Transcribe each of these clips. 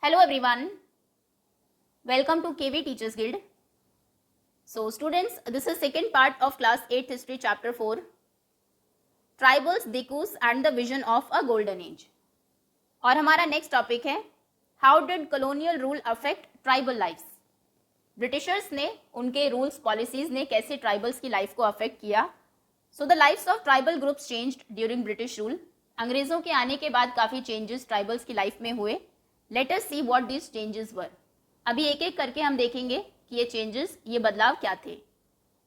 Hello everyone, welcome to KV Teachers Guild. So students, this is second part of class 8th history chapter 4, Tribals, Dikus and the Vision of a Golden Age. और हमारा next topic है how did colonial rule affect tribal lifes. Britishers ने उनके rules policies ने कैसे tribals की life को affect किया. So the lifes of tribal groups changed during British rule. अंग्रेजों के आने के बाद काफी चेंजेस ट्राइबल्स की लाइफ में हुए. Let us see what these changes were. अभी एक एक करके हम देखेंगे कि ये चेंजेस, ये बदलाव क्या थे.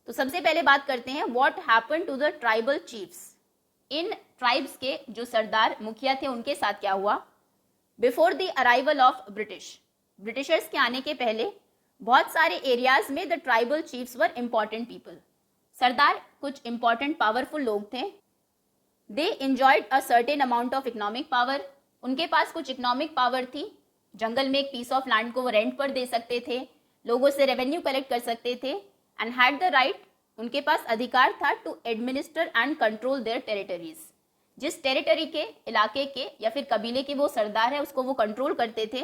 तो सबसे पहले बात करते हैं what happened to the tribal chiefs. इन ट्राइब्स के जो सरदार मुखिया थे उनके साथ क्या हुआ. Before the arrival of Britishers के आने के पहले बहुत सारे एरियाज में the tribal chiefs were important people. सरदार कुछ इंपॉर्टेंट पावरफुल लोग थे. They enjoyed a certain amount of economic power. उनके पास कुछ इकोनॉमिक पावर थी. जंगल में एक पीस ऑफ लैंड को वो रेंट पर दे सकते थे, लोगों से रेवेन्यू कलेक्ट कर सकते थे एंड हैड द राइट, उनके पास अधिकार था to administer and control their territories. जिस टेरिटरी के, इलाके के या फिर कबीले के वो सरदार है उसको वो कंट्रोल करते थे.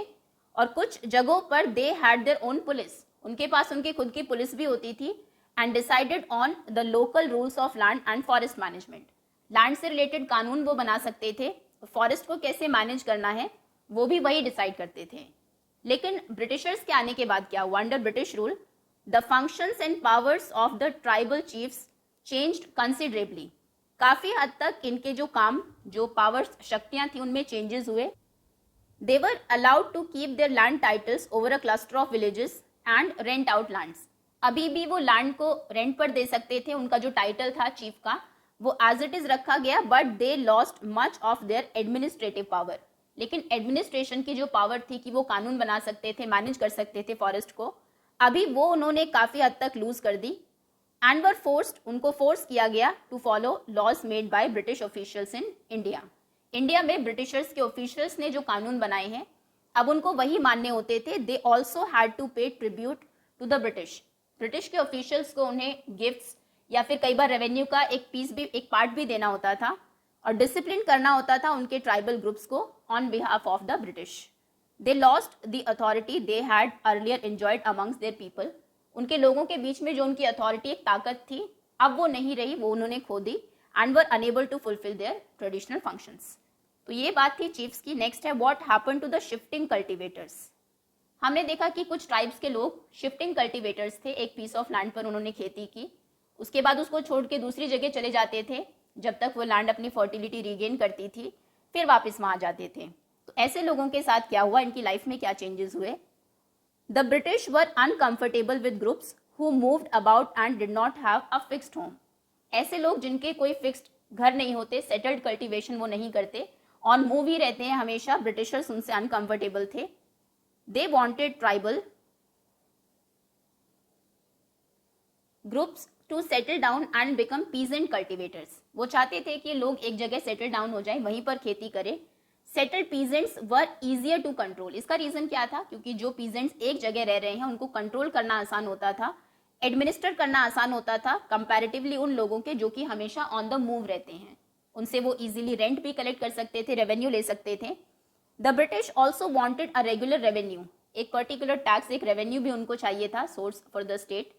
और कुछ जगहों पर they had their own police. उनके पास उनकी खुद की पुलिस भी होती थी and decided on the local rules of land and forest management. Land से रिलेटेड कानून वो बना सकते थे. फॉरेस्ट को कैसे मैनेज करना है वो भी वही डिसाइड करते थे. लेकिन ब्रिटिशर्स के आने के बाद क्या हुआ. Under British rule the functions and powers of the tribal chiefs changed considerably. काफी हद तक इनके जो काम, जो पावर्स, शक्तियां थी उनमें चेंजेस हुए. They were allowed to keep their land titles over a cluster of villages and rent out lands. अभी भी वो लैंड को रेंट पर दे सकते थे. उनका जो टाइटल था चीफ का वो एज इट इज रखा गया, but they lost much of their administrative power. लेकिन एडमिनिस्ट्रेशन की जो पावर थी कि वो कानून बना सकते थे, मैनेज कर सकते थे फॉरेस्ट को, अभी वो उन्होंने काफी हद तक लूज कर दी. एंड वर फोर्स्ड, उनको फोर्स किया गया to follow laws made by British officials in India. India में ब्रिटिशर्स के ऑफिशियल्स ने जो कानून बनाए हैं अब उनको वही मानने होते थे. They also had to pay tribute to the British. British के ऑफिशियल्स को उन्हें गिफ्ट्स या फिर कई बार रेवेन्यू का एक पीस भी, एक पार्ट भी देना होता था और डिसिप्लिन करना होता था उनके ट्राइबल ग्रुप्स को on behalf of the British. They lost the authority they had earlier enjoyed amongst their people. उनके लोगों के बीच में जो उनकी अथॉरिटी, एक ताकत थी, अब वो नहीं रही, वो उन्होंने खो दी. And were unable to fulfil their traditional functions. तो ये बात थी चीफ्स की. नेक्स्ट है what happened to the shifting cultivators. हमने देखा कि कुछ ट्राइब्स के लोग शिफ्टिंग कल्टिवेटर्स थे. एक पीस ऑफ लैंड पर उन्होंने खेती की, उसके बाद उसको छोड़ के दूसरी जगह चले जाते थे जब तक वो लैंड अपनी फर्टिलिटी रीगेन करती थी, फिर वापस वहां जाते थे. तो ऐसे लोगों के साथ क्या हुआ, इनकी लाइफ में क्या चेंजेस हुए. The British were uncomfortable with groups who moved about and did not have a fixed home. ऐसे लोग जिनके कोई फिक्स्ड घर नहीं होते, सेटल्ड कल्टिवेशन वो नहीं करते, ऑन मूव ही रहते हैं हमेशा, ब्रिटिशर्स उनसे अनकंफर्टेबल थे. They wanted tribal groups to settle down and become peasant cultivators. वो चाहते थे कि लोग एक जगह सेटल डाउन हो जाए, वहीं पर खेती करें. Settled peasants were easier to control. इसका रीजन क्या था, क्योंकि जो पीजेंट्स एक जगह रह रहे हैं उनको कंट्रोल करना आसान होता था, एडमिनिस्टर करना आसान होता था कंपैरेटिवली उन लोगों के जो कि हमेशा ऑन द मूव रहते हैं. उनसे वो इजीली रेंट भी कलेक्ट कर सकते थे, रेवेन्यू ले सकते थे. The British also wanted a regular revenue. एक पर्टिकुलर टैक्स, एक रेवेन्यू भी उनको चाहिए था, source for the state.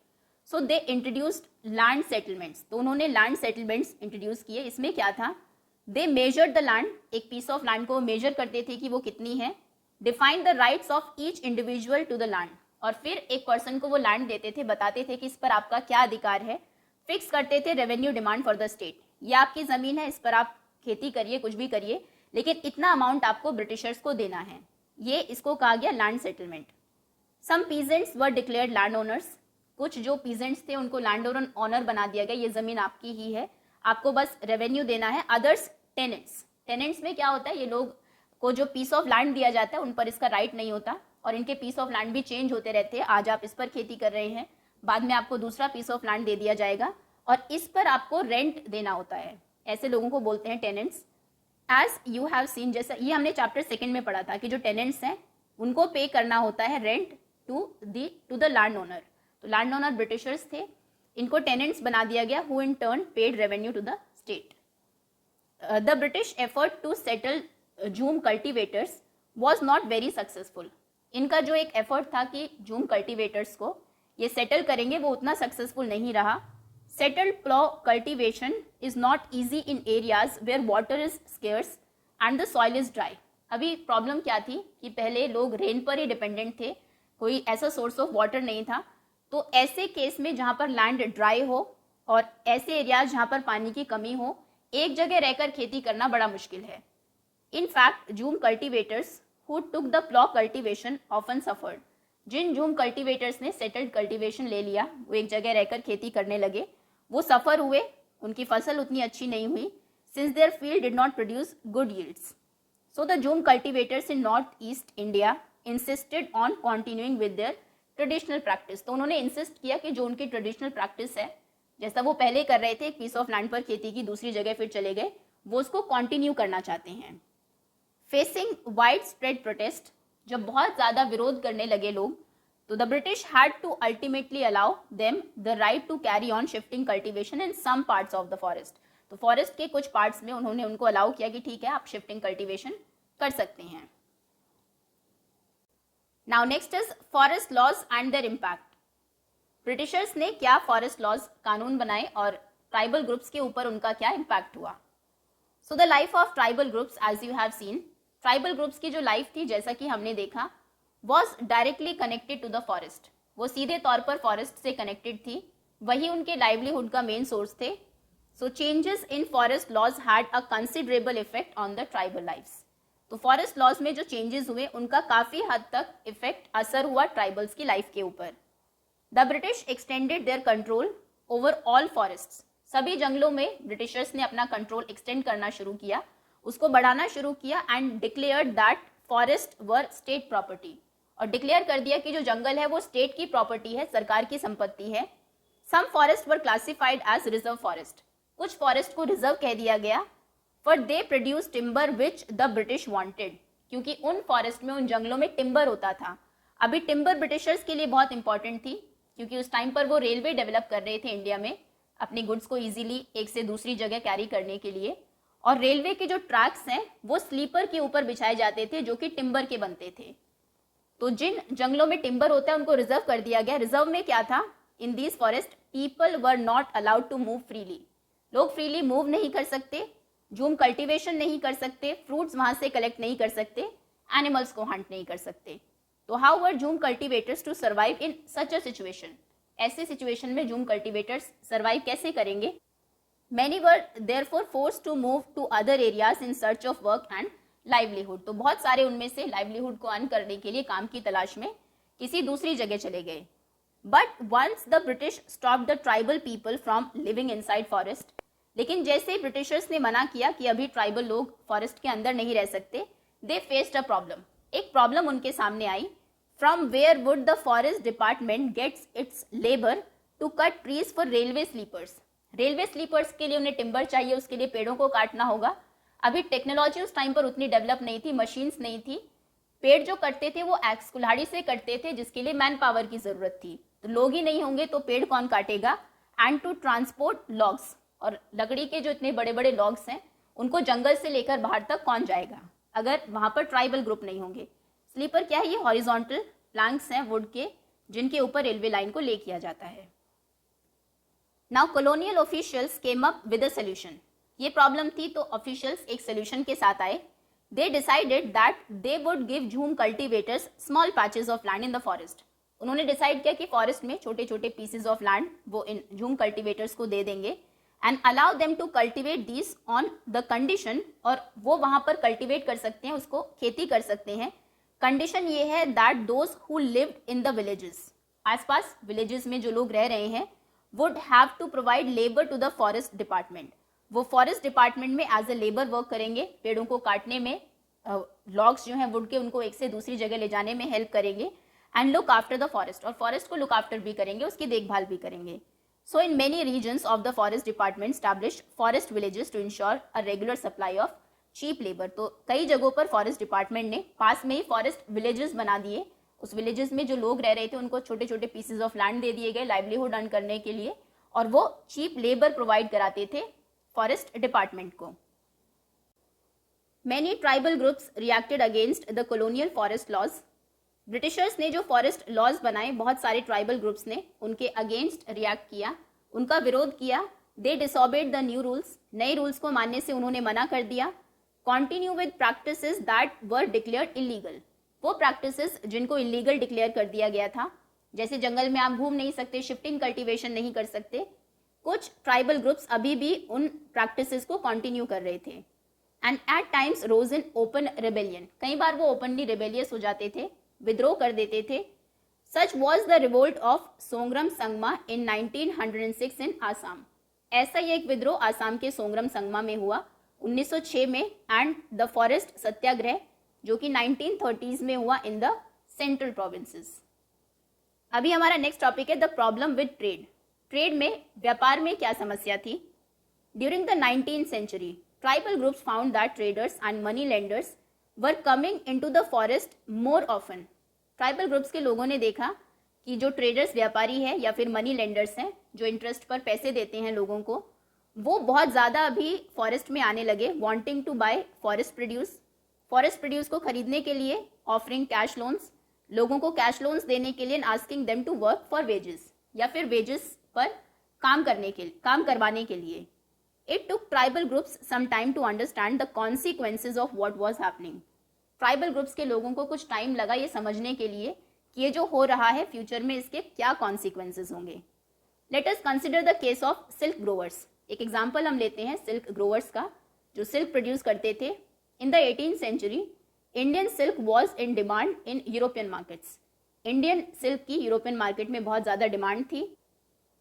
So they introduced land settlements. तो उन्होंने लैंड सेटलमेंट्स इंट्रोड्यूस किए. इसमें क्या था, दे मेजर्ड द लैंड. एक पीस ऑफ लैंड को मेजर करते थे कि वो कितनी है. Define the rights of each individual to the land. और फिर एक पर्सन को वो लैंड देते थे, बताते थे कि इस पर आपका क्या अधिकार है. फिक्स करते थे revenue demand for the state. ये आपकी जमीन है, इस पर आप खेती करिए, कुछ भी करिए, लेकिन इतना अमाउंट आपको ब्रिटिशर्स को देना है. ये इसको कहा गया land settlement. Some peasants were declared land owners. कुछ जो पीजेंट्स थे उनको लैंड ऑनर बना दिया गया, ये जमीन आपकी ही है, आपको बस रेवेन्यू देना है. Others tenants. टेनेंट्स में क्या होता है, ये लोग को जो पीस ऑफ लैंड दिया जाता है उन पर इसका राइट नहीं होता और इनके पीस ऑफ लैंड भी चेंज होते रहते हैं. आज आप इस पर खेती कर रहे हैं, बाद में आपको दूसरा पीस ऑफ लैंड दे दिया जाएगा और इस पर आपको रेंट देना होता है. ऐसे लोगों को बोलते हैं tenants. As you have seen, जैसा ये हमने चैप्टर 2 में पढ़ा था कि जो टेनेंट्स हैं उनको पे करना होता है rent to the land owner. तो लैंड ओनर ब्रिटिशर्स थे, इनको टेनेंट्स बना दिया गया, who in turn paid revenue to the state. The British effort to settle jhum cultivators was not very successful. इनका जो एक एफर्ट था कि जूम कल्टीवेटर्स को ये सेटल करेंगे, वो उतना सक्सेसफुल नहीं रहा. Settled plough cultivation is not easy in areas where water is scarce and the soil is dry. अभी प्रॉब्लम क्या थी कि पहले लोग रेन पर ही डिपेंडेंट थे, कोई ऐसा सोर्स ऑफ वाटर नहीं था. तो ऐसे केस में जहाँ पर लैंड ड्राई हो और ऐसे एरियाज जहाँ पर पानी की कमी हो, एक जगह रहकर खेती करना बड़ा मुश्किल है. In fact jhum cultivators who took the plough cultivation often suffered. जिन जूम कल्टीवेटर्स ने सेटल्ड कल्टीवेशन ले लिया, वो एक जगह रहकर खेती करने लगे, वो सफ़र हुए, उनकी फसल उतनी अच्छी नहीं हुई, since their field did not produce good yields. So the zoom cultivators in north east India insisted on continuing with their traditional practice. तो उन्होंने इंसिस्ट किया कि जो उनकी ट्रेडिशनल प्रैक्टिस है, जैसा वो पहले कर रहे थे, एक पीस ऑफ लैंड पर खेती की, दूसरी जगह फिर चले गए, वो उसको कंटिन्यू करना चाहते हैं. फेसिंग वाइड स्प्रेड प्रोटेस्ट, जब बहुत ज़्यादा विरोध करने लगे लोग, तो the British had to ultimately allow them the right to carry on shifting cultivation in some parts of the forest. तो फॉरेस्ट के कुछ पार्ट्स में उन्होंने उनको अलाउ किया कि ठीक है, आप शिफ्टिंग कल्टीवेशन कर सकते हैं. Now next is forest laws and their impact. Britishers ने क्या फॉरेस्ट लॉज कानून बनाए और ट्राइबल ग्रुप्स के ऊपर उनका क्या इम्पैक्ट हुआ. So the life of tribal groups, as you have seen, tribal groups की जो लाइफ थी, जैसा कि हमने देखा, was directly connected to the forest. वो सीधे तौर पर फॉरेस्ट से कनेक्टेड थी, वही उनके लाइवलीहुड का मेन सोर्स थे. So changes in forest laws had a considerable effect on the tribal lives. तो फॉरेस्ट लॉज में जो चेंजेस हुए, उनका काफी हद तक इफेक्ट, असर हुआ ट्राइबल्स की लाइफ के ऊपर. The British extended their control over all forests. सभी जंगलों में ब्रिटिशर्स ने अपना कंट्रोल एक्सटेंड करना शुरू किया, उसको बढ़ाना शुरू किया, and declared that forest were state property. और डिक्लेयर कर दिया कि जो जंगल है वो स्टेट की प्रॉपर्टी है, सरकार की संपत्ति है. सम फॉरेस्ट वर क्लासिफाइड एज रिजर्व फॉरेस्ट. कुछ फॉरेस्ट को रिजर्व कह दिया गया, for they produce timber which the British wanted. क्योंकि उन फॉरेस्ट में, उन जंगलों में टिम्बर होता था. अभी टिम्बर ब्रिटिशर्स के लिए बहुत इंपॉर्टेंट थी, क्योंकि उस टाइम पर वो रेलवे डेवलप कर रहे थे इंडिया में, अपने गुड्स को इजीली एक से दूसरी जगह कैरी करने के लिए. और रेलवे के जो ट्रैक्स हैं वो स्लीपर के ऊपर बिछाए जाते थे, जो कि टिम्बर के बनते थे. तो जिन जंगलों में टिम्बर होता है उनको रिजर्व कर दिया गया. रिजर्व में क्या था, in these forest people were not allowed to move freely. लोग फ्रीली मूव नहीं कर सकते, जूम कल्टीवेशन नहीं कर सकते, फ्रूट्स वहां से कलेक्ट नहीं कर सकते, एनिमल्स को हंट नहीं कर सकते. तो how were jhum cultivators to survive in such a situation. ऐसे सिचुएशन में जूम कल्टीवेटर्स सर्वाइव कैसे करेंगे. Many were therefore forced to move to other areas in search of work and livelihood. तो बहुत सारे उनमें से लाइवलीहुड को अर्न करने के लिए, काम की तलाश में किसी दूसरी जगह चले गए. But once the British stopped the tribal people from living inside forest, लेकिन जैसे ब्रिटिशर्स ने मना किया कि अभी ट्राइबल लोग फॉरेस्ट के अंदर नहीं रह सकते, they faced a problem. एक प्रॉब्लम उनके सामने आई. From where would the forest department gets its labor to cut trees for railway sleepers? Railway sleepers के लिए उन्हें टिम्बर चाहिए, उसके लिए पेड़ों को काटना होगा. अभी टेक्नोलॉजी उस टाइम पर उतनी डेवलप नहीं थी, मशीन्स नहीं थी. पेड़ जो कटते थे वो एक्स कुल्हाड़ी से कटते थे, जिसके लिए मैन पावर की जरूरत थी. तो लोग ही नहीं होंगे तो पेड़ कौन काटेगा. एंड टू ट्रांसपोर्ट लॉग्स, और लकड़ी के जो इतने बड़े बड़े लॉग्स हैं उनको जंगल से लेकर बाहर तक कौन जाएगा अगर वहां पर ट्राइबल ग्रुप नहीं होंगे. स्लीपर क्या है, ये हॉरिजॉन्टल प्लैंक्स हैं वुड के, जिनके ऊपर रेलवे लाइन को ले किया जाता है. Now colonial officials came up with a solution. ये प्रॉब्लम थी तो ऑफिशियल्स एक सॉल्यूशन के साथ आए. They decided that they would give jhum cultivators small patches of land in the forest. उन्होंने डिसाइड किया कि फॉरेस्ट में छोटे छोटे पीसेज ऑफ लैंड वो इन झूम कल्टीवेटर्स को दे देंगे, and allow them to cultivate this on the condition, और वो वहां पर कल्टीवेट कर सकते हैं, उसको खेती कर सकते हैं. कंडीशन ये है that those who lived in the villages, आसपास विलेजेस में जो लोग रह रहे हैं, would have to provide labor to the forest department. वो फॉरेस्ट डिपार्टमेंट में एज ए लेबर वर्क करेंगे, पेड़ों को काटने में, लॉग्स जो हैं वुड के, उनको एक से दूसरी जगह ले जाने में हेल्प करेंगे. And look after the forest, और फॉरेस्ट को लुक आफ्टर भी करेंगे, उसकी देखभाल भी करेंगे. So in many regions of the forest department established forest villages to ensure a regular supply of cheap labour. तो कई जगहों पर फॉरेस्ट डिपार्टमेंट ने पास में ही फॉरेस्ट विलेजेस बना दिए. उस विलेजेस में जो लोग रह रहे थे उनको छोटे छोटे पीसेज ऑफ लैंड दे दिए गए लाइवलीहुड अर्न करने के लिए, और वो चीप लेबर प्रोवाइड कराते थे फॉरेस्ट डिपार्टमेंट को. Many tribal groups reacted against the colonial forest laws. Britishers ने जो फॉरेस्ट लॉज बनाए, बहुत सारे ट्राइबल ग्रुप्स ने उनके अगेंस्ट रिएक्ट किया, उनका विरोध किया। दे डिसऑबेड द न्यू रूल्स, नए रूल्स को मानने से उन्होंने मना कर दिया। Continue with practices that were declared illegal, वो प्रैक्टिसेस जिनको इलीगल डिक्लेयर कर दिया गया था, जैसे जंगल में आप घूम नहीं सकते, शिफ्टिंग कल्टीवेशन नहीं कर सकते, कुछ ट्राइबल ग्रुप्स अभी भी उन प्रैक्टिसेस को कंटिन्यू कर रहे थे। And at times rose in open rebellion, कई बार वो ओपनली रेबेलियस हो जाते थे, विद्रोह कर देते थे। Such was the revolt of Songram Sangma in 1906 in Assam, ऐसा ही एक विद्रोह आसाम के सोंग्रम संगमा में हुआ 1906 में। एंड द फॉरेस्ट सत्याग्रह जो कि 1930s में हुआ इन द सेंट्रल प्रोविंसेस। अभी हमारा नेक्स्ट टॉपिक है the problem with trade. Trade में, व्यापार में क्या समस्या थी? During the 19th century, tribal groups found that traders and money lenders were coming into the forest more often. Tribal groups के लोगों ने देखा कि जो ट्रेडर्स, व्यापारी है या फिर मनी लेंडर्स हैं, जो इंटरेस्ट पर पैसे देते हैं लोगों को, वो बहुत ज़्यादा अभी फॉरेस्ट में आने लगे, wanting to buy forest produce. Forest produce को खरीदने के लिए ऑफरिंग कैश लोन्स, लोगों को कैश लोन्स देने के लिए, asking them to work for wages, या फिर वेजेस पर काम करवाने के लिए। It took tribal groups some time to understand the consequences of what was happening. Tribal groups के लोगों को कुछ टाइम लगा ये समझने के लिए कि ये जो हो रहा है फ्यूचर में इसके क्या कॉन्सिक्वेंसेज होंगे। Let us consider the case of silk growers. एक एग्जांपल हम लेते हैं सिल्क ग्रोवर्स का, जो सिल्क प्रोड्यूस करते थे। In the 18th century, Indian silk was in demand in European markets. Indian silk की यूरोपियन मार्केट में बहुत ज़्यादा डिमांड थी।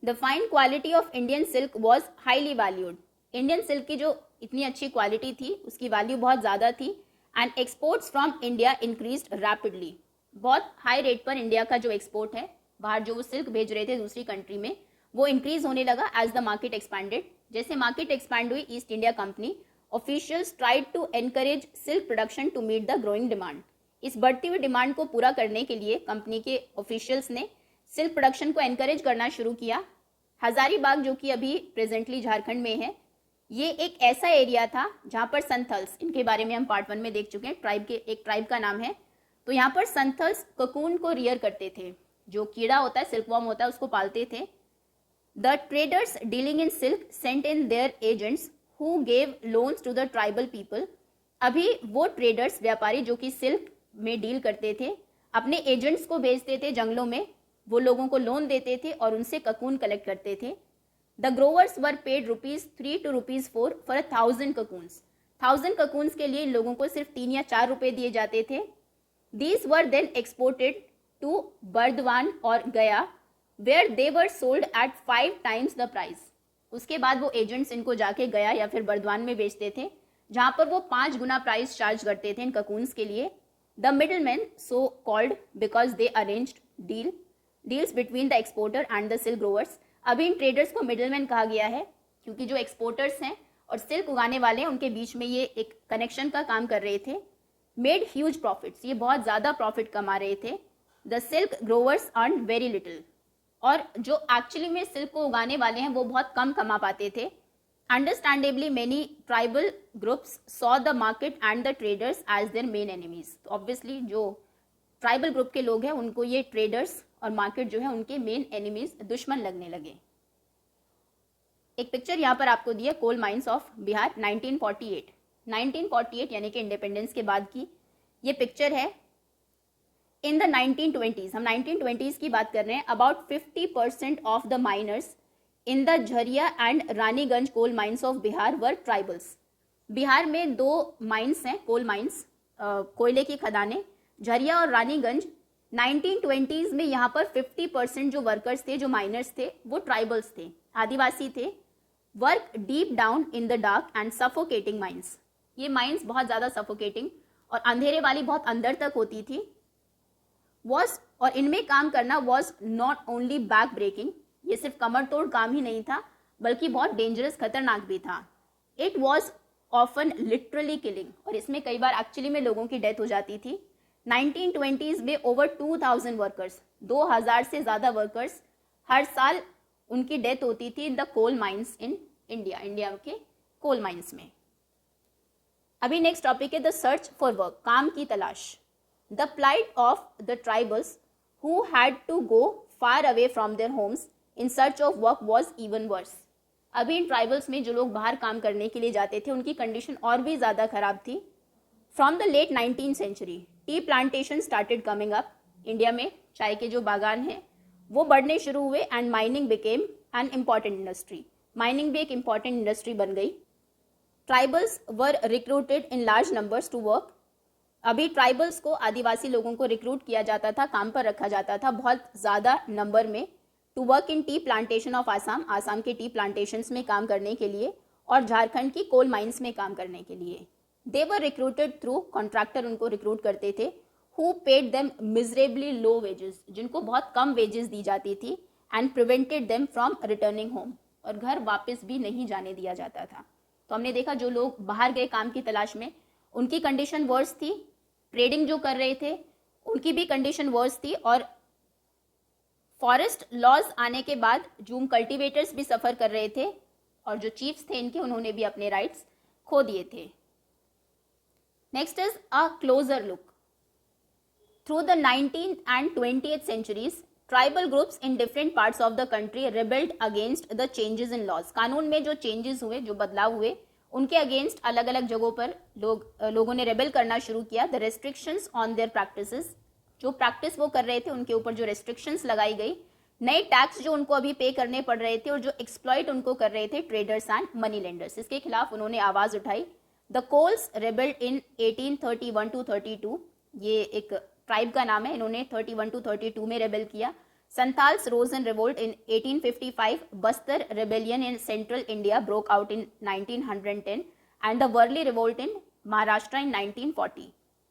The fine quality of Indian silk was highly valued. Indian silk की जो इतनी अच्छी क्वालिटी थी उसकी वैल्यू बहुत ज़्यादा थी। And exports from India increased rapidly, बहुत हाई रेट पर इंडिया का जो एक्सपोर्ट है, बाहर जो वो सिल्क भेज रहे थे दूसरी कंट्री में, वो इंक्रीज होने लगा एज द मार्केट एक्सपैंडेड। जैसे मार्केट एक्सपैंड हुई, East India Company officials tried to encourage silk production to meet the growing demand. इस बढ़ती हुई डिमांड को पूरा करने के लिए कंपनी के ऑफिशियल्स ने सिल्क प्रोडक्शन को एनकरेज करना शुरू किया। हजारीबाग, जो कि अभी प्रेजेंटली झारखंड में है, ये एक ऐसा एरिया था जहाँ पर संथल्स, इनके बारे में हम पार्ट 1 में देख चुके हैं, एक ट्राइब का नाम है। तो यहाँ पर संथल्स ककून को रियर करते थे, जो कीड़ा होता है, सिल्कवॉर्म होता है, उसको पालते थे। The traders dealing in silk sent in their agents who gave loans to the tribal people. अभी वो ट्रेडर्स, व्यापारी जो कि सिल्क में डील करते थे, अपने एजेंट्स को भेजते थे जंगलों में, वो लोगों को लोन देते थे और उनसे ककून कलेक्ट करते थे। The growers were paid ₹3 to ₹4 for 1000 cocoons। 1000 cocoons के लिए इन लोगों को सिर्फ 3 या 4 रुपए दिए जाते थे। These were then exported to Burdwan और गया, where they were sold at 5 times the price। उसके बाद वो एजेंट्स इनको जाके गया या फिर बर्दवान में बेचते थे, जहाँ पर वो 5 गुना प्राइस चार्ज करते थे इन ककून्स के लिए। The middleman, so called because they arranged deals between the exporter and the silk growers. अभी इन ट्रेडर्स को मिडलमैन कहा गया है, क्योंकि जो एक्सपोर्टर्स हैं और सिल्क उगाने वाले हैं उनके बीच में ये एक कनेक्शन का काम कर रहे थे। मेड ह्यूज प्रॉफिट्स, ये बहुत ज़्यादा प्रॉफिट कमा रहे थे। The silk growers earn very little, और जो एक्चुअली में सिल्क को उगाने वाले हैं वो बहुत कम कमा पाते थे। Understandably many tribal groups saw the market and the traders as their main enemies. तो ऑब्वियसली जो ट्राइबल ग्रुप के लोग हैं उनको ये ट्रेडर्स और मार्केट जो है उनके मेन एनिमीज, दुश्मन लगने लगे। एक पिक्चर यहाँ पर आपको दिया, कोल माइंस ऑफ बिहार 1948 यानी कि इंडिपेंडेंस के बाद की ये पिक्चर है। इन द 1920s, हम 1920s की बात कर रहे हैं, about 50% of the miners in the Jharia and Raniganj coal mines of Bihar were tribals. Bihar में 2 माइंस हैं, कोल माइंस, कोयले की खदानें, झरिया और रानीगंज। 1920s में यहाँ पर 50% जो वर्कर्स थे, जो माइनर्स थे, वो ट्राइबल्स थे, आदिवासी थे। Work deep down in the dark and suffocating mines. ये माइंस बहुत ज़्यादा सफोकेटिंग और अंधेरे वाली, बहुत अंदर तक होती थी। और इनमें काम करना was not only back breaking, ये सिर्फ कमर तोड़ काम ही नहीं था, बल्कि बहुत डेंजरस, खतरनाक भी था। It was often literally killing, और इसमें कई बार एक्चुअली में लोगों की डेथ हो जाती थी। 1920s में ओवर 2000 वर्कर्स, 2000 से ज़्यादा वर्कर्स हर साल उनकी डेथ होती थी in the coal mines in India, India के कोल माइंस में। अभी नेक्स्ट टॉपिक है द सर्च फॉर वर्क, काम की तलाश। The plight of the tribals who had to go far away from their homes in search of work was even worse. अभी इन tribals में जो लोग बाहर काम करने के लिए जाते थे उनकी कंडीशन और भी ज़्यादा खराब थी। From the late 19th century tea plantation started coming up. India में चाय के जो बागान हैं वो बढ़ने शुरू हुए and mining became an important industry. Mining भी एक इम्पॉर्टेंट इंडस्ट्री बन गई। Tribals were recruited in large numbers to work. अभी ट्राइबल्स को, आदिवासी लोगों को रिक्रूट किया जाता था, काम पर रखा जाता था बहुत ज़्यादा नंबर में, to work in tea plantation of Assam, Assam के टी प्लांटेशंस में काम करने के लिए और झारखंड की कोल माइंस में काम करने के लिए। दे वर रिक्रूटेड थ्रू कॉन्ट्रैक्टर, उनको रिक्रूट करते थे, who paid them miserably low wages, जिनको बहुत कम वेजेस दी जाती थी, and prevented them from returning home, और घर वापस भी नहीं जाने दिया जाता था। तो हमने देखा जो लोग बाहर गए काम की तलाश में उनकी कंडीशन वर्स थी, ट्रेडिंग जो कर रहे थे उनकी भी कंडीशन वर्स थी, और फॉरेस्ट लॉज आने के बाद जूम कल्टीवेटर्स भी सफ़र कर रहे थे, और जो चीफ्स थे इनके उन्होंने भी अपने राइट्स खो दिए थे। Next is a closer look. Through the 19th and 20th centuries, tribal groups in different parts of the country rebelled against the changes in laws. कानून में जो चेंजेस हुए, जो बदलाव हुए, उनके अगेंस्ट अलग अलग जगहों पर लोगों ने रेबेल करना शुरू किया। The restrictions on their practices, जो प्रैक्टिस वो कर रहे थे उनके ऊपर जो रेस्ट्रिक्शंस लगाई गई, नए टैक्स जो उनको अभी पे करने पड़ रहे थे, और जो एक्सप्लॉइट उनको कर रहे थे ट्रेडर्स एंड मनी लेंडर्स, इसके खिलाफ उन्होंने आवाज़ उठाई। The Kols rebelled in 1831 to 32, ये एक ट्राइब का नाम है, इन्होंने 31 to 32 में रेबेल किया। Santhals rose in revolt in 1855, Bastar rebellion in central India broke out in 1910, and the Warli revolt in Maharashtra in 1940।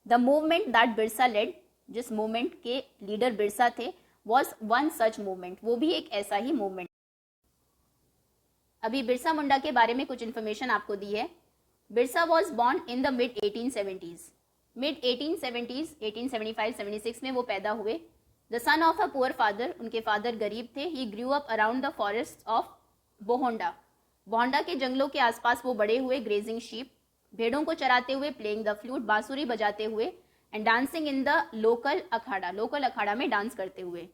The movement that Birsa led, जिस मूवमेंट के लीडर बिरसा थे, वॉज वन सच मूवमेंट, वो भी एक ऐसा ही मूवमेंट। अभी बिरसा मुंडा के बारे में कुछ इन्फॉर्मेशन आपको दी है। Birsa was born in the mid 1870s, mid 1870s 1875-76 में वो पैदा हुए। The son of a poor father, उनके फादर गरीब थे। He grew up around the forest of Bohonda, Bohonda के जंगलों के आसपास वो बड़े हुए। ग्रेजिंग शीप, भेड़ों को चराते हुए, प्लेइंग द फ्लूट, बांसुरी बजाते हुए, and dancing in the local akhara, local अखाड़ा में डांस करते हुए।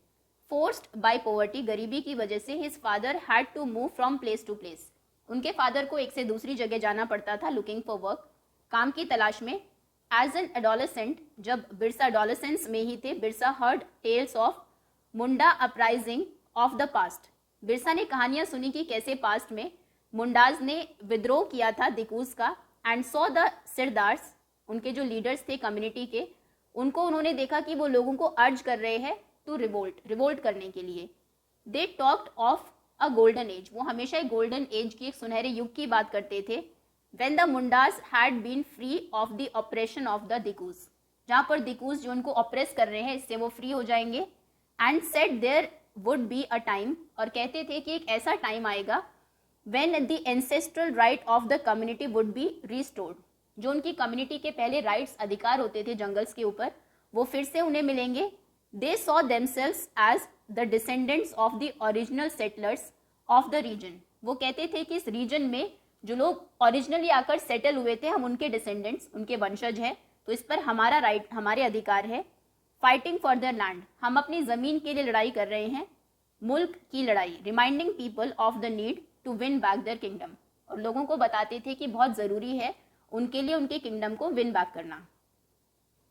फोर्स्ड बाय पॉवर्टी, गरीबी की वजह से his father had to move from place to place, उनके फादर को एक से दूसरी जगह जाना पड़ता था, लुकिंग फॉर वर्क, काम की तलाश में। एज एन एडोलेसेंट, जब बिरसा एडोलेसेंस में ही थे, Birsa heard tales of Munda uprising of the past, Birsa ने कहानियां सुनी कि कैसे पास्ट में मुंडाज ने विद्रोह किया था दिकूज का। एंड सॉ द सिरदार्स, उनके जो लीडर्स थे कम्युनिटी के, उनको उन्होंने देखा कि वो लोगों को अर्ज कर रहे हैं टू रिवोल्ट करने के लिए। They talked of a golden as, वो हमेशा एक गोल्डन एज की, एक सुनहरे युग की बात करते थे। When the Mundas had been free of the oppression of the Dikus, जहाँ पर दिकूज जो उनको ऑप्रेस कर रहे हैं इससे वो फ्री हो जाएंगे। And said there would be a time, और कहते थे कि एक ऐसा टाइम आएगा when the ancestral right of the community would be restored, जो उनकी कम्युनिटी के पहले राइट्स, अधिकार होते थे जंगल्स के ऊपर, वो फिर से उन्हें मिलेंगे। They saw themselves as the descendants of the original settlers of the region, वो कहते थे कि इस रीजन में जो लोग ओरिजिनली आकर सेटल हुए थे, हम उनके डिसेंडेंट्स, उनके वंशज हैं, तो इस पर हमारा राइट, हमारे अधिकार है। फाइटिंग फॉर देयर लैंड, हम अपनी ज़मीन के लिए लड़ाई कर रहे हैं, मुल्क की लड़ाई। Reminding people of the need to win back their kingdom, और लोगों को बताते थे कि बहुत ज़रूरी है उनके लिए उनके किंगडम को विन बैक करना।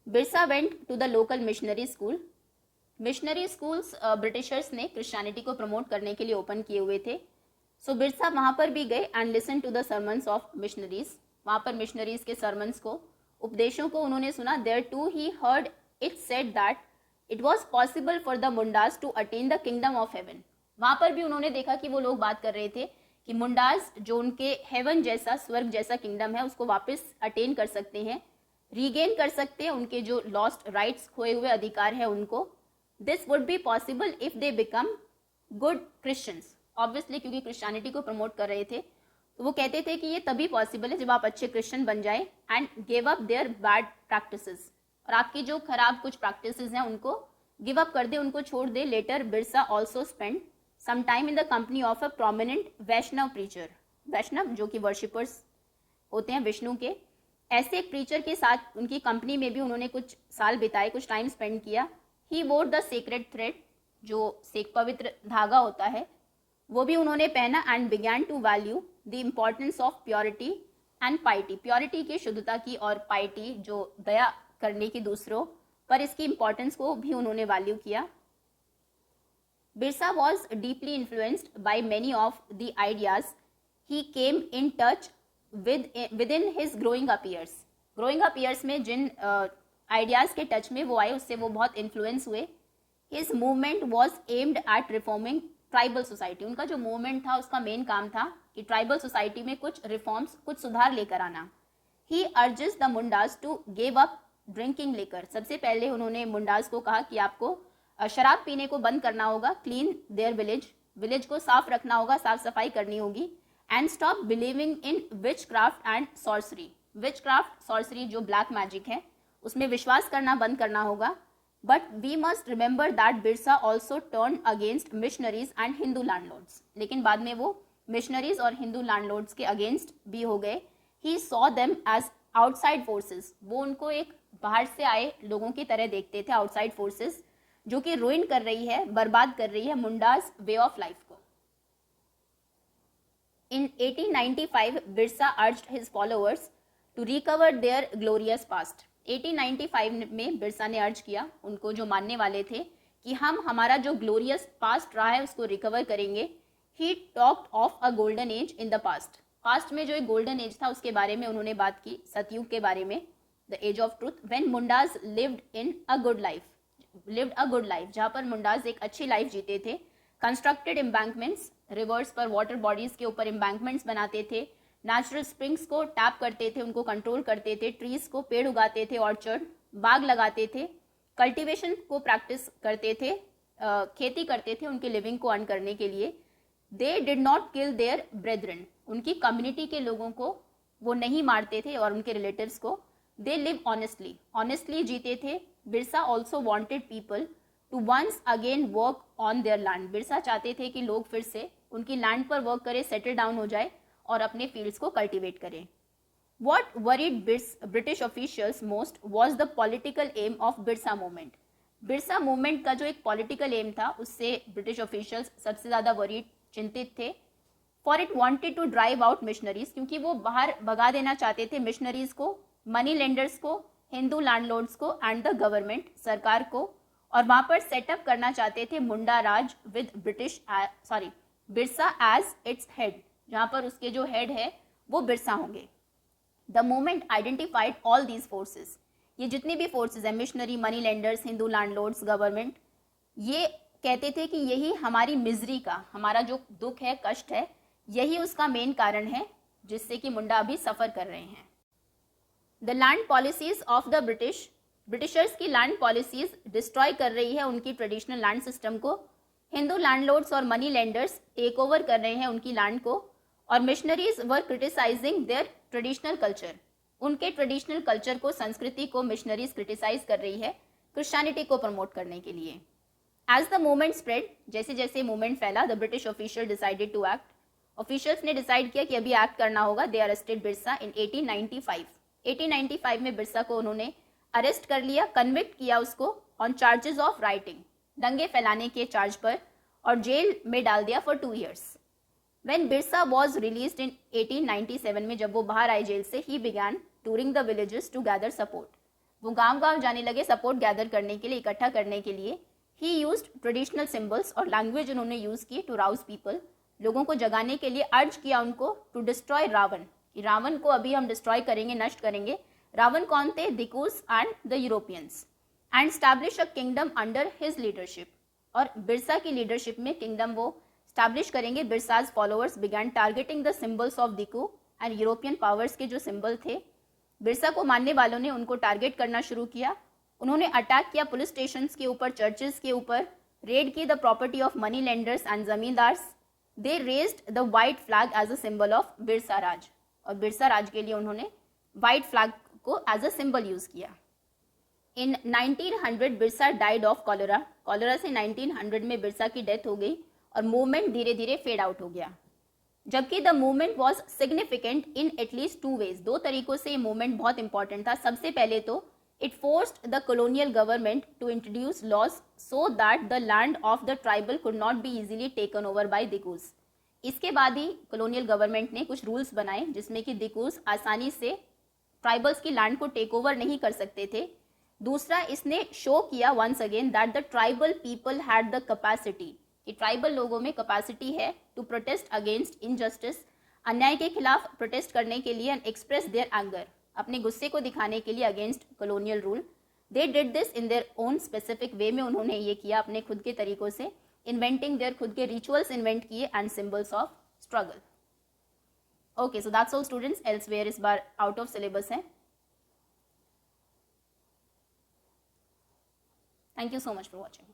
Birsa went to the local missionary school, missionary schools Britishers ने क्रिश्चियनिटी को प्रमोट करने के लिए ओपन किए हुए थे। सो बिरसा वहाँ पर भी गए and listen to the sermons of missionaries, वहाँ पर मिशनरीज के सर्मन्स को, उपदेशों को उन्होंने सुना। There too he heard it said that it was possible for the Mundas to attain the kingdom of heaven, वहाँ पर भी उन्होंने देखा कि वो लोग बात कर रहे थे कि मुंडाज जो उनके हेवन जैसा, स्वर्ग जैसा किंगडम है, उसको वापस अटेन कर सकते हैं, रीगेन कर सकते हैं, उनके जो लॉस्ट राइट्स, खोए हुए अधिकार है उनको। This would be possible if they become good Christians, obviously क्योंकि क्रिश्चियनिटी को प्रमोट कर रहे थे, तो वो कहते थे कि ये तभी पॉसिबल है जब आप अच्छे क्रिश्चियन बन जाए। And give up there bad practices, और आपकी जो खराब कुछ प्रैक्टिसेस हैं उनको गिव अप कर दे, उनको छोड़ दे। Later Birsa also spend some time in the company of a prominent Vaishnav preacher, Vaishnav जो कि वर्शिपर्स होते हैं विष्णु के। ऐसे एक प्रीचर के साथ उनकी कंपनी में भी उन्होंने कुछ साल बिताए, कुछ टाइम स्पेंड किया। ही वोर द सीक्रेट थ्रेड, जो पवित्र धागा होता है, वो भी उन्होंने पहना। And began to value the importance of purity and piety, purity की, शुद्धता की, और पाइटी जो दया करने की दूसरों पर, इसकी इंपॉर्टेंस को भी उन्होंने वैल्यू किया। Birsa was deeply influenced by many of the ideas he came in touch with in his growing up years. Growing up years में जिन आइडियाज के टच में वो आए, उससे वो बहुत इन्फ्लुएंस हुए। His movement was aimed at reforming tribal society, उनका जो मूवमेंट था उसका मेन काम था कि ट्राइबल सोसाइटी में कुछ रिफॉर्म्स, कुछ सुधार लेकर आना। He urges the Mundas to give up drinking liquor, सबसे पहले उन्होंने मुंडास को कहा कि आपको शराब पीने को बंद करना होगा। क्लीन देयर विलेज, विलेज को साफ रखना होगा, साफ सफाई करनी होगी। And stop believing in witchcraft and sorcery, witchcraft sorcery जो ब्लैक मैजिक है, उसमें विश्वास करना बंद करना होगा। But we must remember that Birsa also turn against missionaries and Hindu landlords, लेकिन बाद में वो मिशनरीज और हिंदू लैंडलॉर्ड्स के अगेंस्ट भी हो गए। He saw them as outside forces, वो उनको एक बाहर से आए लोगों की तरह देखते थे, आउटसाइड फोर्सेस जो कि रुइन कर रही है, बर्बाद कर रही है मुंडास वे ऑफ लाइफ को। In 1895 Birsa urged his followers to recover their glorious past. 1895 में बिरसा ने अर्ज किया उनको, जो मानने वाले थे, कि हम हमारा जो ग्लोरियस पास्ट रहा है उसको रिकवर करेंगे। He talked of a golden age in the past, past में जो एक गोल्डन एज था उसके बारे में उन्होंने बात की, सतयुग के बारे में, the age of truth, when Mundas lived in a good life, lived a good life, जहाँ पर मुंडास एक अच्छी लाइफ जीते थे। कंस्ट्रक्टेड एम्बैंकमेंट्स, रिवर्स पर वाटर बॉडीज के ऊपर एम्बैंकमेंट्स बनाते थे, नेचुरल स्प्रिंग्स को टैप करते थे, उनको कंट्रोल करते थे, ट्रीज को, पेड़ उगाते थे, ऑर्चर्ड, बाग लगाते थे, कल्टीवेशन को प्रैक्टिस करते थे, खेती करते थे उनके लिविंग को अर्न करने के लिए। They did not kill their brethren, उनकी कम्युनिटी के लोगों को वो नहीं मारते थे और उनके रिलेटिव्स को। दे लिव ऑनेस्टली, ऑनेस्टली जीते थे। Birsa also wanted people to once again work on their land, Birsa चाहते थे कि लोग फिर से उनकी लैंड पर वर्क करें, सेटल डाउन हो जाए और अपने फील्ड्स को कल्टीवेट करें। What worried British officials most was the political aim of Birsa movement. Birsa movement का जो एक पॉलिटिकल एम था उससे ब्रिटिश ऑफिशियल्स सबसे ज्यादा वरीड, चिंतित थे। For it wanted to drive out missionaries, क्योंकि वो बाहर भगा देना चाहते थे मिशनरीज को, मनी लेंडर्स को, हिंदू लैंडलॉर्ड्स को एंड द गवर्नमेंट, सरकार को, और वहां पर सेटअप करना चाहते थे Munda Raj with Birsa as its head, जहां पर उसके जो हेड है वो बिरसा होंगे। The movement identified all these forces, ये जितनी भी फोर्सेस है, missionary, money lenders, Hindu landlords, government, ये कहते थे कि यही हमारी मिजरी का, हमारा जो दुख है, कष्ट है, यही उसका मेन कारण है जिससे कि मुंडा अभी सफर कर रहे हैं। The land policies of the Britishers की लैंड पॉलिसीज डिस्ट्रॉय कर रही है उनकी ट्रेडिशनल लैंड सिस्टम को। हिंदू लैंडलॉर्ड्स और मनी लेंडर्स टेक ओवर कर रहे हैं उनकी लैंड को, और missionaries were criticising their traditional culture, उनके ट्रेडिशनल कल्चर को, संस्कृति को मिशनरीज क्रिटिसाइज कर रही है क्रिश्चियनिटी को प्रमोट करने के लिए। एज द मूवमेंट स्प्रेड, जैसे जैसे मूवमेंट फैला, the British official decided to act, officials ने डिसाइड किया कि अभी एक्ट करना होगा। दे अरेस्टेड बिरसा इन 1895। 1895 में बिरसा को उन्होंने अरेस्ट कर लिया, कन्विक्ट किया उसको ऑन चार्जेस ऑफ राइटिंग, दंगे फैलाने के चार्ज पर, और जेल में डाल दिया for 2 years। When Birsa was released in 1897 में, जब वो बाहर आए जेल से, he began touring the villages to gather support, वो गांव-गांव जाने लगे सपोर्ट गैदर करने के लिए, इकट्ठा करने के लिए। He used traditional symbols, और लैंग्वेज उन्होंने यूज की टू राउज पीपल, लोगों को जगाने के लिए, अर्ज किया उनको टू डिस्ट्रॉय रावण, कि रावण को अभी हम डिस्ट्रॉय करेंगे, नष्ट करेंगे। रावण कौन थे? Dikus and the Europeans, and establish a kingdom under his leadership, और बिरसा की लीडरशिप में किंगडम वो स्टैब्लिश करेंगे। Birsa's followers began targeting the symbols of diku and European powers के जो सिंबल थे, बिरसा को मानने वालों ने उनको टारगेट करना शुरू किया। उन्होंने अटैक किया पुलिस स्टेशंस के ऊपर, चर्चेस के ऊपर, रेड की the property of money lenders and zamindars. They raised the white flag as a symbol of Birsa Raj, और बिरसा राज के लिए उन्होंने व्हाइट फ्लैग को एज अ सिंबल यूज किया। In 1900 Birsa died of cholera, cholera से 1900 में बिरसा की डेथ हो गई और मूवमेंट धीरे धीरे फेड आउट हो गया। जबकि the movement was significant in at least 2 ways. 2 तरीकों से ये मूवमेंट बहुत इंपॉर्टेंट था। सबसे पहले तो it forced the colonial government to introduce laws so that the land of the tribal could not be easily taken over by Dikus। इसके बाद ही colonial government ने कुछ रूल्स बनाए जिसमें कि दिकूस आसानी से ट्राइबल्स की लैंड को टेक ओवर नहीं कर सकते थे। दूसरा, इसने शो किया once again that the tribal people had the capacity, कि ट्राइबल लोगों में कैपेसिटी है टू प्रोटेस्ट अगेंस्ट इनजस्टिस, अन्याय के खिलाफ प्रोटेस्ट करने के लिए, एंड एक्सप्रेस देयर एंगर, अपने गुस्से को दिखाने के लिए against colonial rule. They did this in their own specific way में, उन्होंने ये किया अपने खुद के तरीकों से, इन्वेंटिंग देयर खुद के रिचुअल्स इन्वेंट किए and symbols of struggle. Okay, so that's all students, elsewhere इस बार आउट ऑफ सिलेबस है। Thank you so much for watching.